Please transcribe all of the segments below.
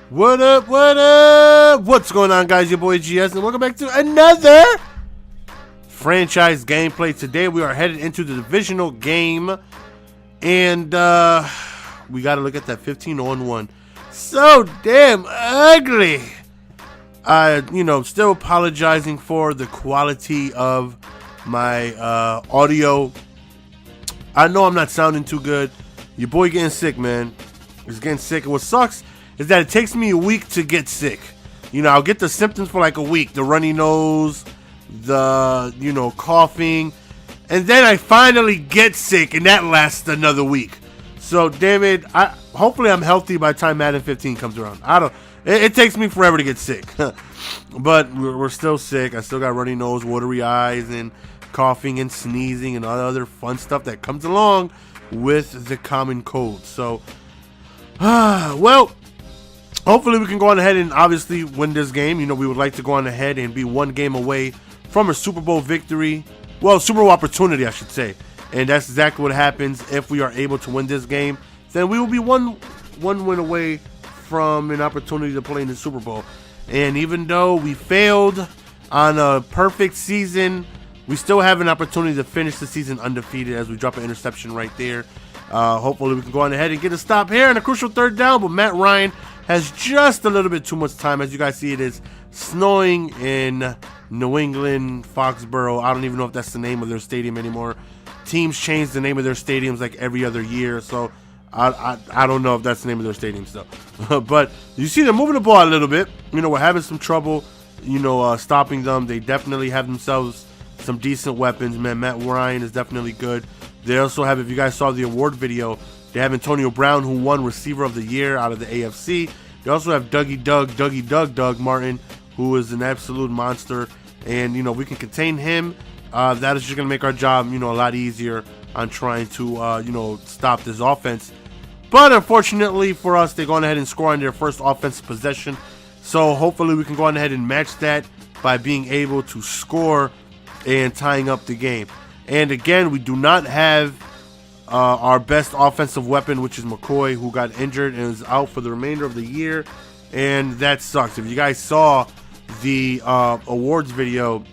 What up, what up? What's going on, guys? Your boy GS, and welcome back to another franchise gameplay. Today we are headed into the Divisional game, and we got to look at that 15-on-1. So damn ugly. Still apologizing for the quality of my audio. I know I'm not sounding too good. Your boy getting sick, man. He's getting sick, and what sucks is that it takes me a week to get sick. I'll get the symptoms for like a week. The runny nose, the, coughing. And then I finally get sick, and that lasts another week. So, damn it. Hopefully I'm healthy by the time Madden 15 comes around. It takes me forever to get sick. But we're still sick. I still got runny nose, watery eyes, and coughing and sneezing and all the other fun stuff that comes along with the common cold. So, well, hopefully we can go on ahead and obviously win this game. We would like to go on ahead and be one game away from a Super Bowl victory. Well, Super Bowl opportunity, I should say. And that's exactly what happens if we are able to win this game. Then we will be one win away from an opportunity to play in the Super Bowl. And even though we failed on a perfect season, we still have an opportunity to finish the season undefeated as we drop an interception right there. Hopefully we can go on ahead and get a stop here on a crucial third down, but Matt Ryan has just a little bit too much time. As you guys see, it is snowing in New England, Foxborough. I don't even know if that's the name of their stadium anymore. Teams change the name of their stadiums like every other year, so I don't know if that's the name of their stadium still. But you see they're moving the ball a little bit. We're having some trouble, stopping them. They definitely have themselves some decent weapons, man. Matt Ryan is definitely good. They also have, if you guys saw the award video, they have Antonio Brown, who won Receiver of the Year out of the AFC. They also have Doug Martin, who is an absolute monster. And, we can contain him. That is just going to make our job, a lot easier on trying to, stop this offense. But unfortunately for us, they're going ahead and score on their first offensive possession. So hopefully we can go on ahead and match that by being able to score and tying up the game. And again, we do not have our best offensive weapon, which is McCoy, who got injured and is out for the remainder of the year. And that sucks. If you guys saw the awards video,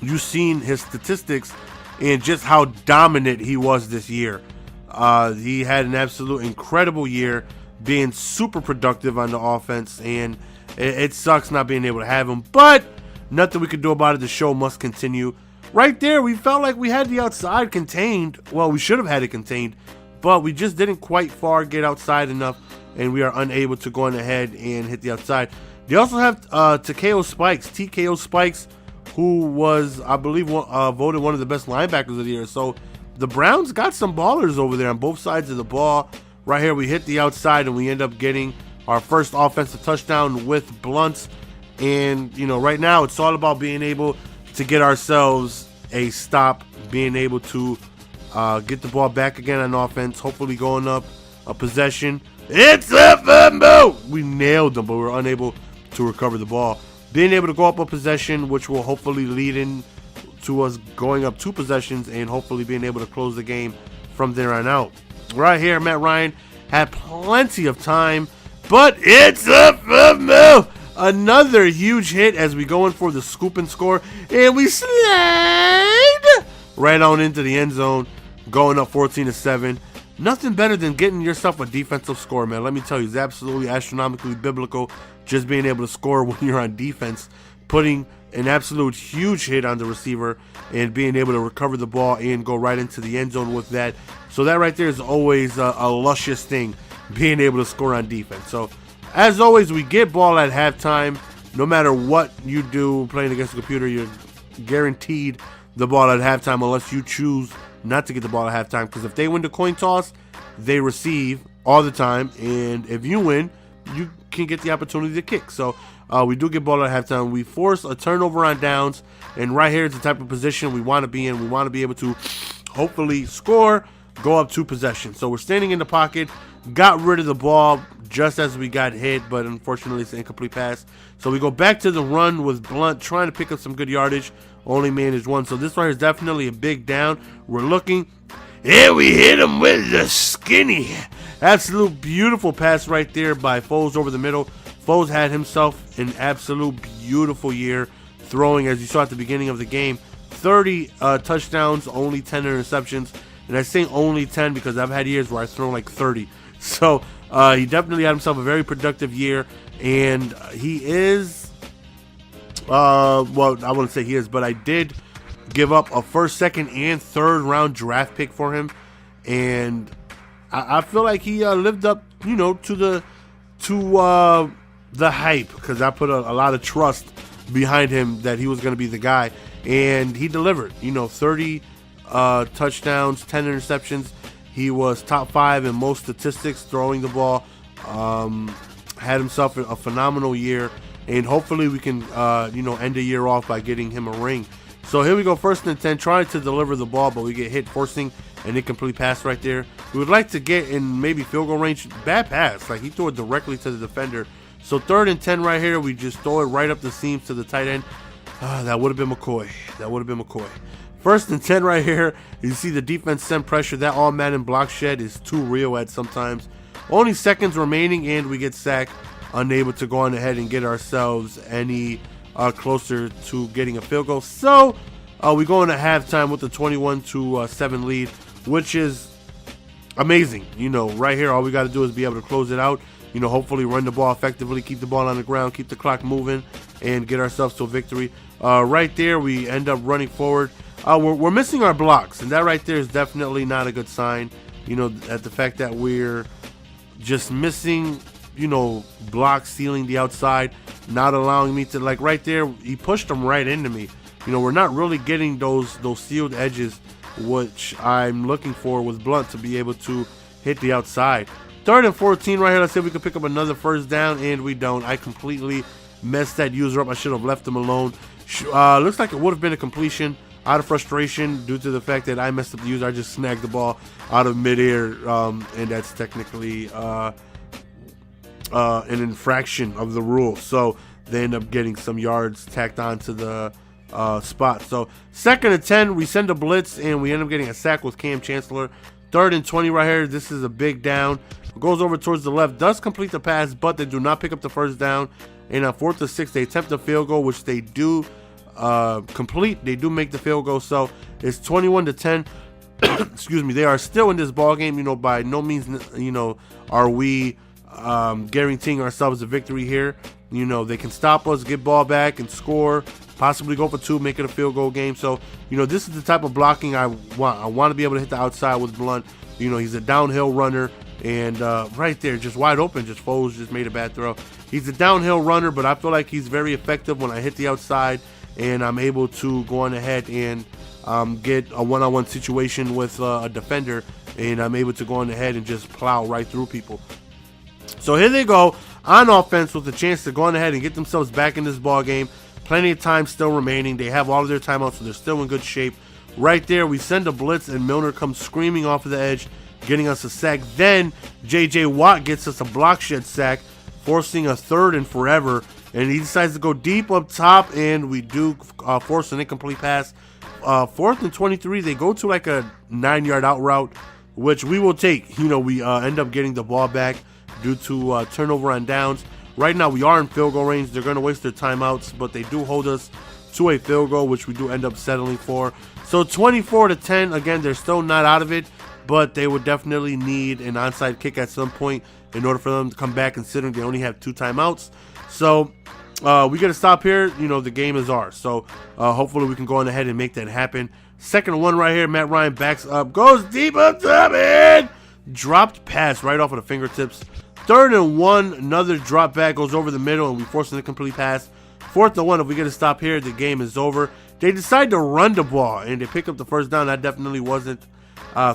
you've seen his statistics and just how dominant he was this year. He had an absolute incredible year, being super productive on the offense, and it sucks not being able to have him, but nothing we can do about it. The show must continue. Right there, we felt like we had the outside contained. Well, we should have had it contained, but we just didn't quite get outside enough, and we are unable to go on ahead and hit the outside. They also have TKO Spikes, who was, I believe, voted one of the best linebackers of the year. So the Browns got some ballers over there on both sides of the ball. Right here, we hit the outside, and we end up getting our first offensive touchdown with Blunts. And, right now, it's all about being able to get ourselves a stop, being able to get the ball back again on offense, hopefully going up a possession. It's a fumble! We nailed them, but we were unable to recover the ball. Being able to go up a possession, which will hopefully lead in to us going up 2 possessions and hopefully being able to close the game from there on out. Right here, Matt Ryan had plenty of time, but it's a fumble! Another huge hit as we go in for the scoop and score, and we slide right on into the end zone, going up 14-7. Nothing better than getting yourself a defensive score, man. Let me tell you, it's absolutely astronomically biblical just being able to score when you're on defense, putting an absolute huge hit on the receiver and being able to recover the ball and go right into the end zone with that. So that right there is always a luscious thing, being able to score on defense. So as always, we get ball at halftime. No matter what you do playing against the computer, you're guaranteed the ball at halftime unless you choose not to get the ball at halftime. Because if they win the coin toss, they receive all the time. And if you win, you can get the opportunity to kick. So we do get ball at halftime. We force a turnover on downs. And right here is the type of position we want to be in. We want to be able to hopefully score, go up 2 possessions. So we're standing in the pocket, got rid of the ball just as we got hit, but unfortunately it's an incomplete pass. So we go back to the run with Blunt, trying to pick up some good yardage. Only managed 1. So this right here is definitely a big down. We're looking. Yeah, we hit him with the skinny. Absolute beautiful pass right there by Foles over the middle Foles had himself an absolute beautiful year, throwing, as you saw at the beginning of the game, 30 touchdowns, only 10 interceptions. And I say only 10 because I've had years where I throw like 30. So he definitely had himself a very productive year. And he is, well, I wouldn't say he is, but I did give up a first, second, and third round draft pick for him. And I feel like he lived up, you know, to the hype, because I put a lot of trust behind him that he was going to be the guy. And he delivered, you know, 30 touchdowns, 10 interceptions. He was top 5 in most statistics throwing the ball. Had himself a phenomenal year, and hopefully we can, you know, end the year off by getting him a ring. So here we go, 1st and 10, trying to deliver the ball, but we get hit, forcing an incomplete pass right there. We would like to get in maybe field goal range. Bad pass, like he threw it directly to the defender. So 3rd and 10 right here, we just throw it right up the seams to the tight end. That would have been McCoy. That would have been McCoy. 1st and 10 right here. You see the defense send pressure. That all Madden block shed is too real at sometimes. Only seconds remaining, and we get sacked, unable to go on ahead and get ourselves any closer to getting a field goal. So we go into halftime with a 21-7 lead, which is amazing. You know, right here, all we got to do is be able to close it out. You know, hopefully run the ball effectively, keep the ball on the ground, keep the clock moving, and get ourselves to a victory. Right there, we end up running forward. We're missing our blocks, and that right there is definitely not a good sign. You know, at the fact that we're just missing, you know, blocks sealing the outside, not allowing me to, like right there, he pushed them right into me. You know, we're not really getting those sealed edges, which I'm looking for with Blunt to be able to hit the outside. 3rd and 14 right here. Let's see if we can pick up another first down, and we don't. I completely messed that user up. I should have left him alone. Looks like it would have been a completion. Out of frustration due to the fact that I messed up the user, I just snagged the ball out of midair, and that's technically an infraction of the rule. So they end up getting some yards tacked on to the spot. So 2nd and 10, we send a blitz, and we end up getting a sack with Cam Chancellor. 3rd and 20 right here. This is a big down. Goes over towards the left, does complete the pass, but they do not pick up the first down. And on 4th and 6, they attempt a field goal, which they do complete. They do make the field goal, so it's 21-10. Excuse me. They are still in this ball game. You know, by no means, you know, are we guaranteeing ourselves a victory here. You know, they can stop us, get ball back, and score. Possibly go for 2, make it a field goal game. So, you know, this is the type of blocking I want. I want to be able to hit the outside with Blunt. You know, he's a downhill runner. And right there, just wide open, just Foles just made a bad throw. He's a downhill runner, but I feel like he's very effective when I hit the outside and I'm able to go on ahead and get a one-on-one situation with a defender, and I'm able to go on ahead and just plow right through people. So here they go on offense with a chance to go on ahead and get themselves back in this ball game. Plenty of time still remaining. They have all of their timeouts, so they're still in good shape. Right there, we send a blitz, and Milner comes screaming off of the edge, getting us a sack. Then J.J. Watt gets us a block shed sack, forcing a 3rd and forever. And he decides to go deep up top, and we do force an incomplete pass. 4th and 23, they go to like a 9-yard out route, which we will take. You know, we end up getting the ball back due to turnover on downs. Right now, we are in field goal range. They're going to waste their timeouts, but they do hold us to a field goal, which we do end up settling for. So 24-10, again, they're still not out of it, but they would definitely need an onside kick at some point in order for them to come back, considering they only have 2 timeouts. So we got to stop here. You know, the game is ours. So hopefully we can go on ahead and make that happen. 2nd and 1 right here. Matt Ryan backs up, goes deep up top, and dropped pass right off of the fingertips. 3rd and 1, another drop back, goes over the middle, and we force an incomplete pass. 4th and 1, if we get a stop here, the game is over. They decide to run the ball, and they pick up the first down. I definitely wasn't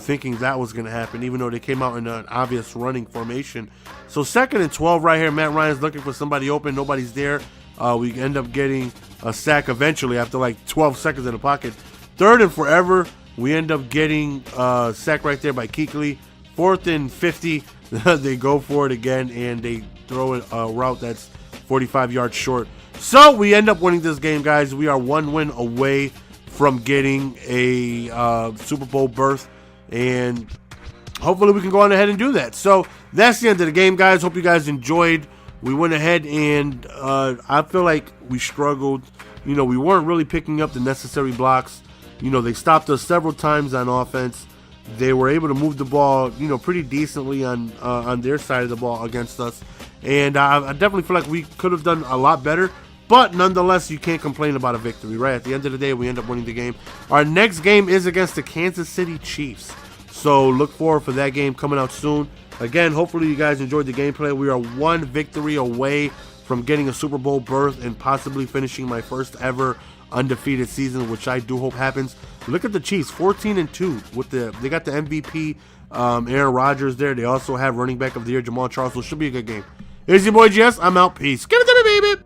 thinking that was going to happen, even though they came out in an obvious running formation. So 2nd and 12 right here. Matt Ryan's looking for somebody open. Nobody's there. We end up getting a sack eventually after like 12 seconds in the pocket. 3rd and forever. We end up getting a sack right there by Kuechly. 4th and 50. They go for it again, and they throw a route that's 45 yards short. So we end up winning this game, guys. We are 1 win away from getting a Super Bowl berth, and hopefully we can go on ahead and do that. So that's the end of the game, guys. Hope you guys enjoyed we went ahead and I feel like we struggled. You know, we weren't really picking up the necessary blocks. You know, they stopped us several times on offense. They were able to move the ball, you know, pretty decently on their side of the ball against us. And I definitely feel like we could have done a lot better. But nonetheless, you can't complain about a victory, right? At the end of the day, we end up winning the game. Our next game is against the Kansas City Chiefs. So look forward for that game coming out soon. Again, hopefully you guys enjoyed the gameplay. We are one victory away from getting a Super Bowl berth and possibly finishing my first ever undefeated season, which I do hope happens. Look at the Chiefs, 14-2 with they got the MVP Aaron Rodgers there. They also have running back of the year Jamal Charles. So it should be a good game. Here's your boy Jess. I'm out. Peace. Give it to me, baby.